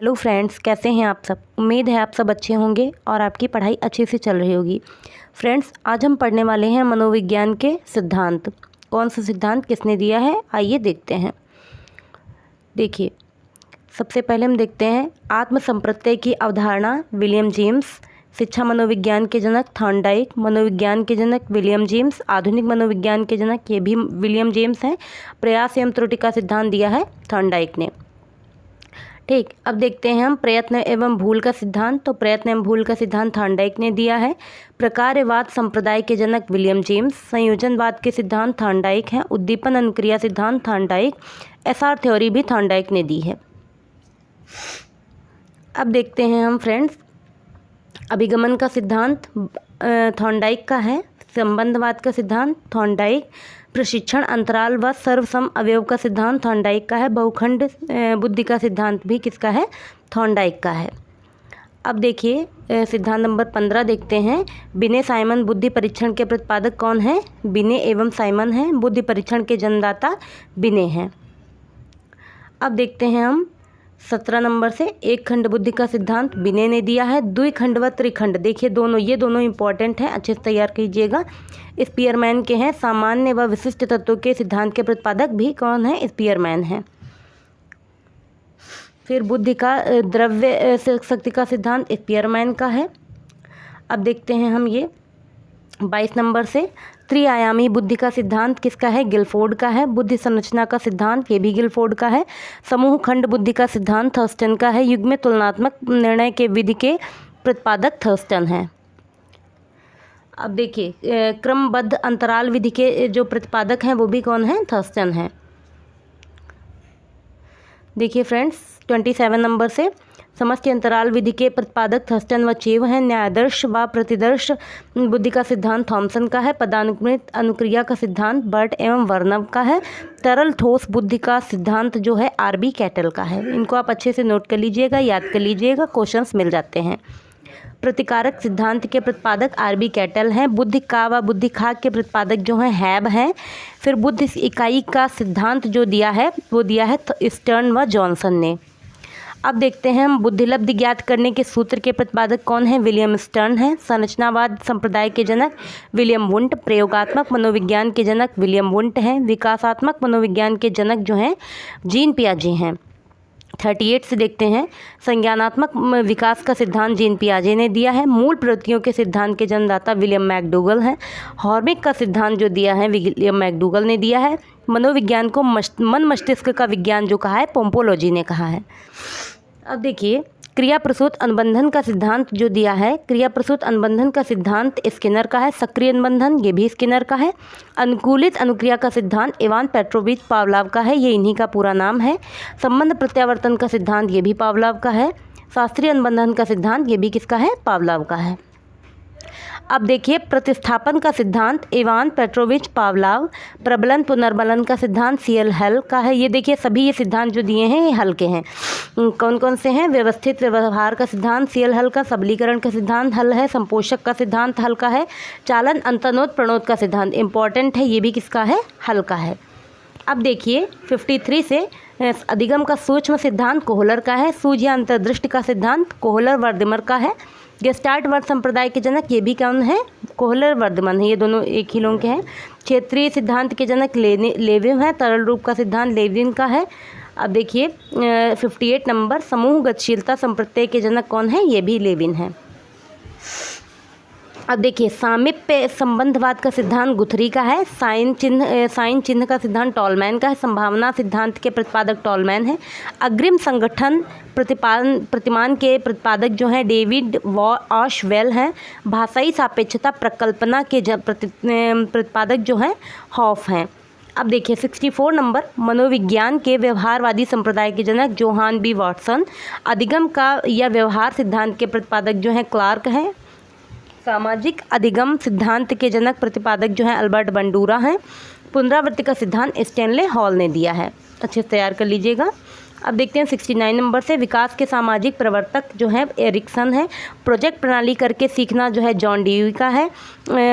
Hello friends, कैसे हैं आप सब। उम्मीद है आप सब अच्छे होंगे और आपकी पढ़ाई अच्छे से चल रही होगी। फ्रेंड्स, आज हम पढ़ने वाले हैं मनोविज्ञान के सिद्धांत। कौन सा सिद्धांत किसने दिया है, आइए देखते हैं। देखिए, सबसे पहले हम देखते हैं आत्मसंप्रत्यय की अवधारणा विलियम जेम्स। शिक्षा मनोविज्ञान के जनक थॉर्नडाइक। मनोविज्ञान के जनक विलियम जेम्स। आधुनिक मनोविज्ञान के जनक ये भी विलियम जेम्स हैं। प्रयास एवं त्रुटि का सिद्धांत दिया है थॉर्नडाइक ने। ठीक, अब देखते हैं हम प्रयत्न एवं भूल का सिद्धांत। तो प्रयत्न एवं भूल का सिद्धांत थॉर्नडाइक ने दिया है। प्रकार्यवाद संप्रदाय के जनक विलियम जेम्स। संयोजनवाद के सिद्धांत थॉर्नडाइक हैं। उद्दीपन अनुक्रिया सिद्धांत थॉर्नडाइक। एसआर थ्योरी भी थॉर्नडाइक ने दी है। अब देखते हैं हम फ्रेंड्स, अभिगमन का सिद्धांत थॉर्नडाइक का है। संबंधवाद का सिद्धांत थॉर्नडाइक। प्रशिक्षण अंतराल व सर्वसम अवयव का सिद्धांत थॉर्नडाइक का है। बहुखंड बुद्धि का सिद्धांत भी किसका है, थॉर्नडाइक का है। अब देखिए सिद्धांत नंबर 15 देखते हैं। बिने साइमन बुद्धि परीक्षण के प्रतिपादक कौन है, बिने एवं साइमन हैं। बुद्धि परीक्षण के जन्मदाता बिने हैं। अब देखते हैं हम 17 नंबर से एक खंड बुद्धि का सिद्धांत बिने ने दिया है। द्विखंड व त्रिखंड, देखिए ये दोनों इंपॉर्टेंट हैं, अच्छे से तैयार कीजिएगा। स्पीयरमैन के हैं। सामान्य व विशिष्ट तत्वों के सिद्धांत के प्रतिपादक भी कौन है, स्पीयरमैन है। फिर बुद्धि का द्रव्य शक्ति का सिद्धांत स्पीयरमैन का है। अब देखते हैं हम ये 22 नंबर से त्रिआयामी बुद्धि का सिद्धांत किसका है, गिलफोर्ड का है। बुद्धि संरचना का सिद्धांत ये भी गिलफोर्ड का है। समूह खंड बुद्धि का सिद्धांत थर्स्टन का है। युग्म तुलनात्मक निर्णय के विधि के प्रतिपादक थर्स्टन हैं। अब देखिए क्रमबद्ध अंतराल विधि के जो प्रतिपादक हैं वो भी कौन है, थर्स्टन है। देखिए फ्रेंड्स 27 नंबर से समष्टि अंतराल विधि के प्रतिपादक थर्स्टन व चेव हैं। न्यायादर्श व प्रतिदर्श बुद्धि का सिद्धांत थॉमसन का है। पदानुक्रमित अनुक्रिया का सिद्धांत बर्ट एवं वर्नव का है। तरल ठोस बुद्धि का सिद्धांत जो है आरबी कैटल का है। इनको आप अच्छे से नोट कर लीजिएगा, याद कर लीजिएगा, क्वेश्चंस मिल जाते हैं। प्रतिकारक सिद्धांत के प्रतिपादक आरबी कैटल हैं। बुद्धि का व बुद्धि खाक के प्रतिपादक जो हैं हैब हैं। फिर बुद्धि इकाई का सिद्धांत जो दिया है वो दिया है स्टर्न व जॉनसन ने। अब देखते हैं हम बुद्धिलब्धि ज्ञात करने के सूत्र के प्रतिपादक कौन है, विलियम स्टर्न है। संरचनावाद संप्रदाय के जनक विलियम वुंट। प्रयोगात्मक मनोविज्ञान के जनक विलियम वुंट हैं। विकासात्मक मनोविज्ञान के जनक जो हैं जीन पियाजे हैं। 38 से देखते हैं संज्ञानात्मक विकास का सिद्धांत जीन पियाजे ने दिया है। मूल प्रवृत्तियों के सिद्धांत के जन्मदाता विलियम मैकडूगल हैं। हॉर्मिक का सिद्धांत जो दिया है विलियम मैकडूगल ने दिया है। मनोविज्ञान को मन मस्तिष्क का विज्ञान जो कहा है पोम्पोलॉजी ने कहा है। अब देखिए क्रिया प्रसूत अनुबंधन का सिद्धांत जो दिया है, क्रिया प्रसूत अनुबंधन का सिद्धांत स्किनर का है। सक्रिय अनुबंधन ये भी स्किनर का है। अनुकूलित अनुक्रिया का सिद्धांत इवान पेट्रोविच पावलाव का है, ये इन्हीं का पूरा नाम है। संबंध प्रत्यावर्तन का सिद्धांत ये भी पावलाव का है। शास्त्रीय अनुबंधन का सिद्धांत ये भी किसका है, पावलाव का है। अब देखिए प्रतिस्थापन का सिद्धांत इवान पेट्रोविच पावलाव। प्रबलन पुनर्बलन का सिद्धांत सीएल हल का है। ये देखिए सभी ये सिद्धांत जो दिए हैं ये हल के हैं। कौन कौन से हैं, व्यवस्थित व्यवहार का सिद्धांत सीएल हल का। सबलीकरण का सिद्धांत हल है। संपोषक का सिद्धांत हल का है। चालन अंतनोद प्रणोद का सिद्धांत इंपॉर्टेंट है, ये भी किसका है, हल का है। अब देखिए 53 से अधिगम का सूक्ष्म सिद्धांत कोहलर का है। सूझ या अंतर्दृष्टि का सिद्धांत कोहलर वर्धमर का है। गेस्टाल्ट वर्ग संप्रदाय के जनक ये भी कौन है, कोहलर वर्धमान है, ये दोनों एक ही लोग के हैं। क्षेत्रीय सिद्धांत के जनक लेविन है। तरल रूप का सिद्धांत लेविन का है। अब देखिए 58 नंबर समूह गतिशीलता संप्रत्यय के जनक कौन है, ये भी लेविन है। अब देखिए सामीप्य संबंधवाद का सिद्धांत गुथरी का है। साइन चिन्ह का सिद्धांत टॉलमैन का है। संभावना सिद्धांत के प्रतिपादक टॉलमैन है। अग्रिम संगठन प्रतिमान के प्रतिपादक जो हैं डेविड वॉशवेल हैं। भाषाई सापेक्षता प्रकल्पना के प्रतिपादक जो हैं हॉफ हैं। अब देखिए 64 नंबर मनोविज्ञान के व्यवहारवादी संप्रदाय के जनक जोहान बी वॉटसन। अधिगम का या व्यवहार सिद्धांत के प्रतिपादक जो हैं क्लार्क हैं। सामाजिक अधिगम सिद्धांत के जनक प्रतिपादक जो हैं अल्बर्ट बंडूरा हैं। पुनरावृत्ति का सिद्धांत स्टैनले हॉल ने दिया है, अच्छे से तैयार कर लीजिएगा। अब देखते हैं 69 नंबर से, विकास के सामाजिक प्रवर्तक जो है एरिक्सन है। प्रोजेक्ट प्रणाली करके सीखना जो है जॉन ड्यूई का है।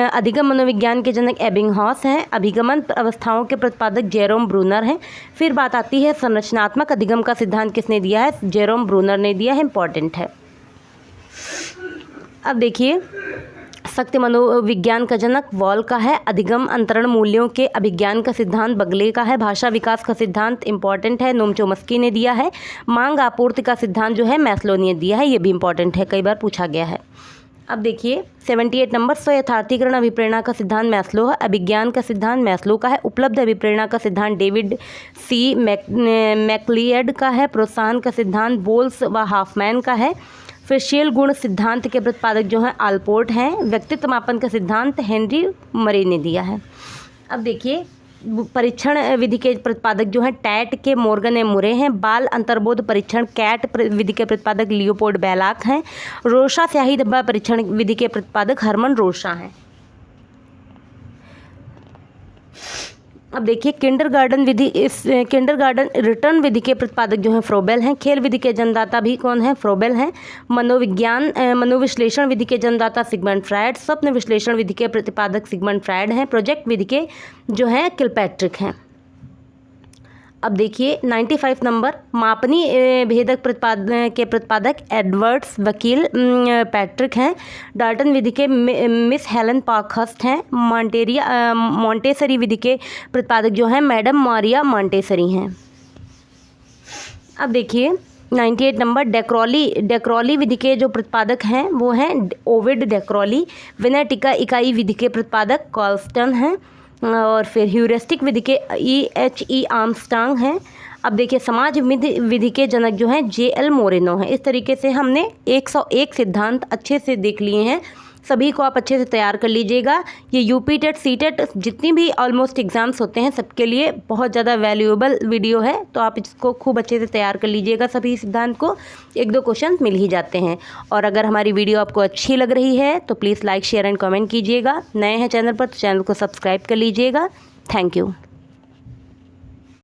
अधिगम मनोविज्ञान के जनक एबिंगहॉस हैं। अभिगमन अवस्थाओं के प्रतिपादक जेरोम ब्रूनर हैं। फिर बात आती है संरचनात्मक अधिगम का सिद्धांत किसने दिया है, जेरोम ब्रूनर ने दिया है, इंपॉर्टेंट है। अब देखिए शक्ति मनोविज्ञान का जनक वॉल का है। अधिगम अंतरण मूल्यों के अभिज्ञान का सिद्धांत बगले का है। भाषा विकास का सिद्धांत इंपॉर्टेंट है, नोम चोम्स्की ने दिया है। मांग आपूर्ति का सिद्धांत जो है मैस्लो ने दिया है, ये भी इंपॉर्टेंट है, कई बार पूछा गया है। अब देखिए 78 नंबर, स्वयथार्थीकरण अभिप्रेरणा का सिद्धांत मैस्लो है। अभिज्ञान का सिद्धांत मैस्लो का है। उपलब्ध अभिप्रेरणा का सिद्धांत डेविड सी मैकलियड का है। प्रोत्साहन का सिद्धांत बोल्स व हाफमैन का है। फिर शील गुण सिद्धांत के प्रतिपादक जो हैं आलपोर्ट हैं। व्यक्तित्व मापन का सिद्धांत हेनरी मरे ने दिया है। अब देखिए परीक्षण विधि के प्रतिपादक जो हैं टैट के मॉर्गन ए मुरे हैं। बाल अंतर्बोध परीक्षण कैट विधि के प्रतिपादक लियोपोल्ड बेलाक हैं। रोशा स्याही धब्बा परीक्षण विधि के प्रतिपादक हरमन रोशा हैं। अब देखिए किंडरगार्टन रिटर्न विधि के प्रतिपादक जो हैं फ्रोबेल हैं। खेल विधि के जन्मदाता भी कौन है, फ्रोबेल हैं। मनोविश्लेषण विधि के जन्मदाता सिगमंड फ्रायड। स्वप्न विश्लेषण विधि के प्रतिपादक सिगमंड फ्रायड हैं। प्रोजेक्ट विधि के जो हैं किलपैट्रिक हैं। अब देखिए 95 नंबर, मापनी भेदक के प्रतिपादक एडवर्ड्स वकील पैट्रिक हैं। डाल्टन विधि के मिस हेलन पार्कहर्स्ट हैं। मॉन्टेसरी विधि के प्रतिपादक जो हैं मैडम मारिया मॉन्टेसरी हैं। अब देखिए 98 नंबर, डेक्रोली विधि के जो प्रतिपादक हैं वो हैं ओविड डेक्रोली। विनय टीका इकाई विधि के प्रतिपादक कॉल्स्टन हैं। और फिर ह्यूरिस्टिक विधि के E.H.E. आर्मस्ट्रांग हैं। अब देखिए समाज विधि के जनक जो हैं J.L. मोरेनो हैं। इस तरीके से हमने 101 सिद्धांत अच्छे से देख लिए हैं। सभी को आप अच्छे से तैयार कर लीजिएगा। ये यूपी टेट सी टेट जितनी भी ऑलमोस्ट एग्ज़ाम्स होते हैं सबके लिए बहुत ज़्यादा वैल्यूएबल वीडियो है, तो आप इसको खूब अच्छे से तैयार कर लीजिएगा। सभी सिद्धांत को 1-2 क्वेश्चन मिल ही जाते हैं। और अगर हमारी वीडियो आपको अच्छी लग रही है तो please like share and comment कीजिएगा। नए हैं चैनल पर तो चैनल को सब्सक्राइब कर लीजिएगा। Thank you.